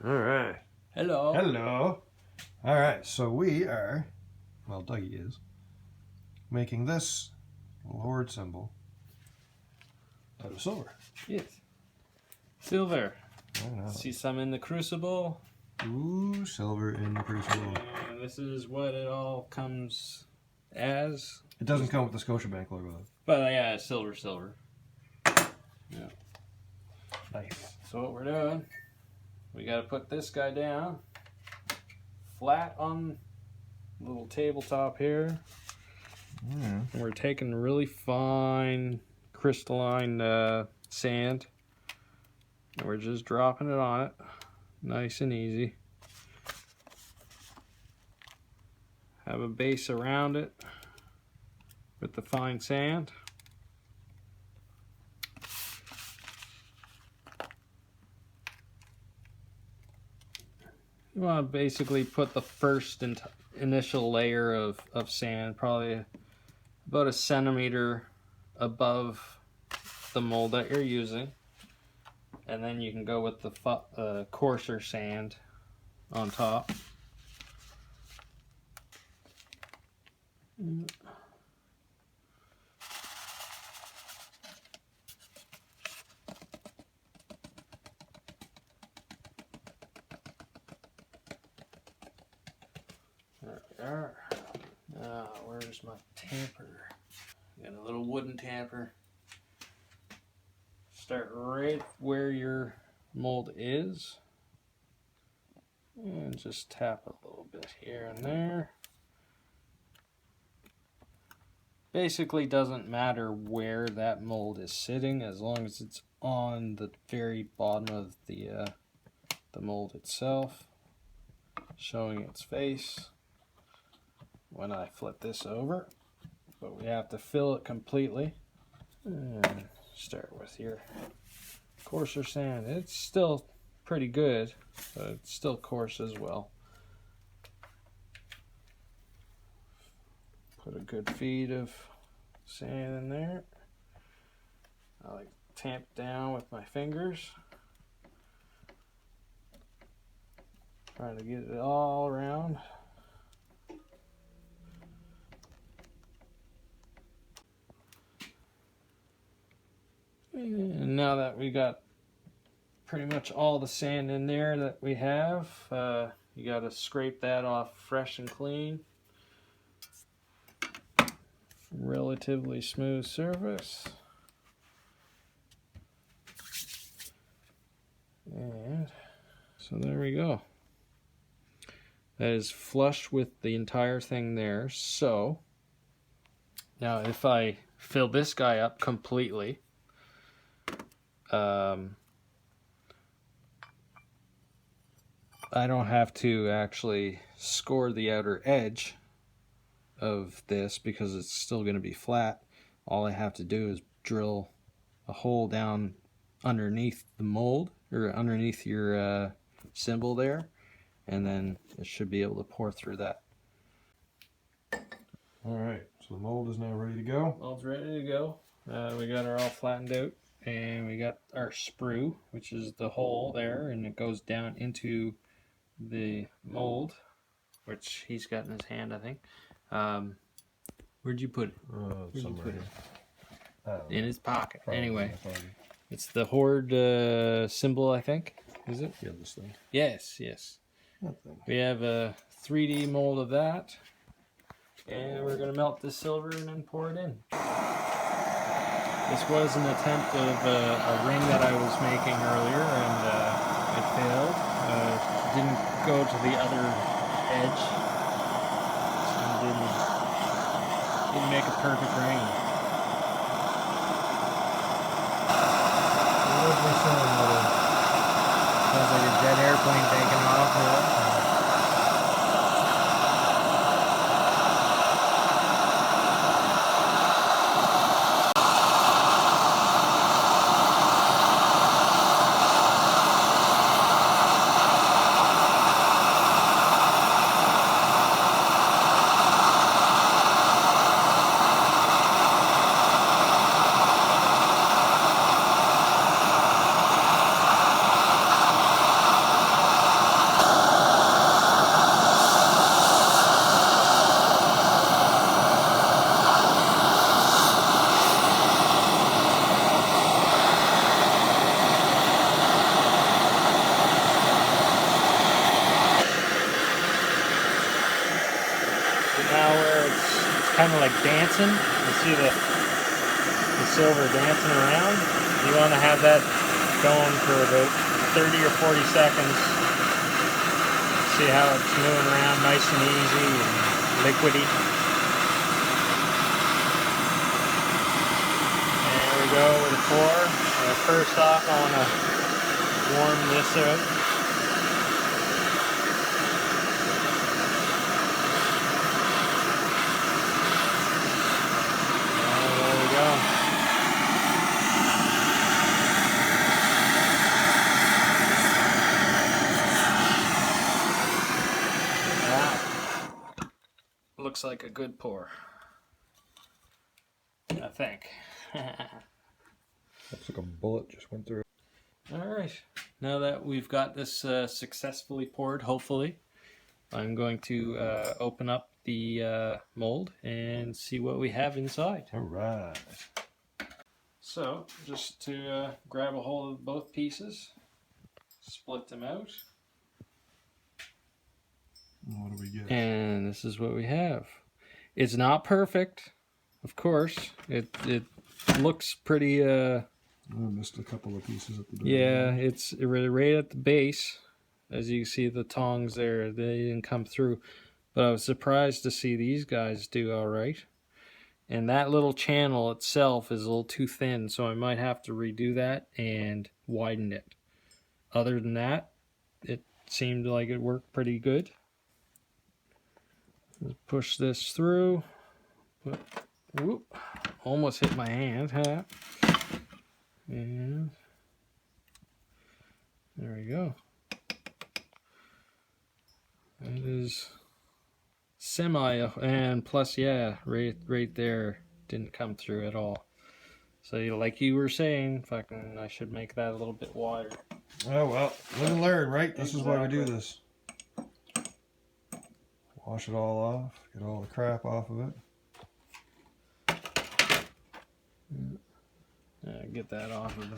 All right. Hello. Hello. All right, so we are, well, Dougie is, making this little Horde symbol out of silver. Yes. Silver. I know. See some in the crucible. Ooh, silver in the crucible. And this is what it all comes as. It doesn't come with the Scotiabank logo, though. But yeah, silver. Yeah. Nice. So what we're doing, we got to put this guy down flat on the little tabletop here. Mm. And we're taking really fine crystalline sand. And we're just dropping it on it. Nice and easy. Have a base around it with the fine sand. You want to basically put the first initial layer of sand, probably about a centimeter above the mold that you're using. And then you can go with the coarser sand on top. There we are. Now, where's my tamper? Got a little wooden tamper. Start right where your mold is. And just tap a little bit here and there. Basically doesn't matter where that mold is sitting as long as it's on the very bottom of the mold itself, showing its face when I flip this over. But we have to fill it completely. And start with your coarser sand. It's still pretty good, but it's still coarse as well. Put a good feed of sand in there. I like to tamp down with my fingers. Trying to get it all around. And now that we got pretty much all the sand in there that we have, you got to scrape that off fresh and clean. Relatively smooth surface. And so there we go. That is flush with the entire thing there. So now if I fill this guy up completely, I don't have to actually score the outer edge of this because it's still going to be flat. All I have to do is drill a hole down underneath the mold or underneath your symbol there, and then it should be able to pour through that. Alright, so the mold is now ready to go. Mold's ready to go. We got her all flattened out, and we got our sprue, which is the hole there, and it goes down into the mold, which he's got in his hand, I think. Where'd you put it? Where'd you put it? In his pocket. Anyway, it's the Horde symbol, I think. Is it? Yeah, this thing. Yes. We have a 3D mold of that, and we're gonna melt this silver and then pour it in. This was an attempt of a ring that I was making earlier, and it failed. Didn't go to the other edge. So didn't make a perfect ring. What was this sound? Sounds like a jet airplane taking off. kind of like dancing. You see the silver dancing around. You want to have that going for about 30 or 40 seconds. See how it's moving around nice and easy and liquidy. There we go with the pour. First off, I want to warm this out. There we go. That looks like a good pour, I think. Looks like a bullet just went through. Alright, now that we've got this successfully poured, hopefully, I'm going to open up the mold and see what we have inside. Alright. So, just to grab a hold of both pieces, split them out, What do we get? and this is what we have. It's not perfect, of course. It looks pretty... I missed a couple of pieces at the door. Yeah, it's right at the base. As you can see, the tongs there, they didn't come through. But I was surprised to see these guys do all right. And that little channel itself is a little too thin, so I might have to redo that and widen it. Other than that, it seemed like it worked pretty good. Let's push this through. Whoop, almost hit my hand, huh? And there we go. It is semi, and plus, yeah, right there didn't come through at all. So, like you were saying, fucking, I should make that a little bit wider. Oh well, live and learn, right? This is why we do this. Wash it all off, get all the crap off of it. Get that off of the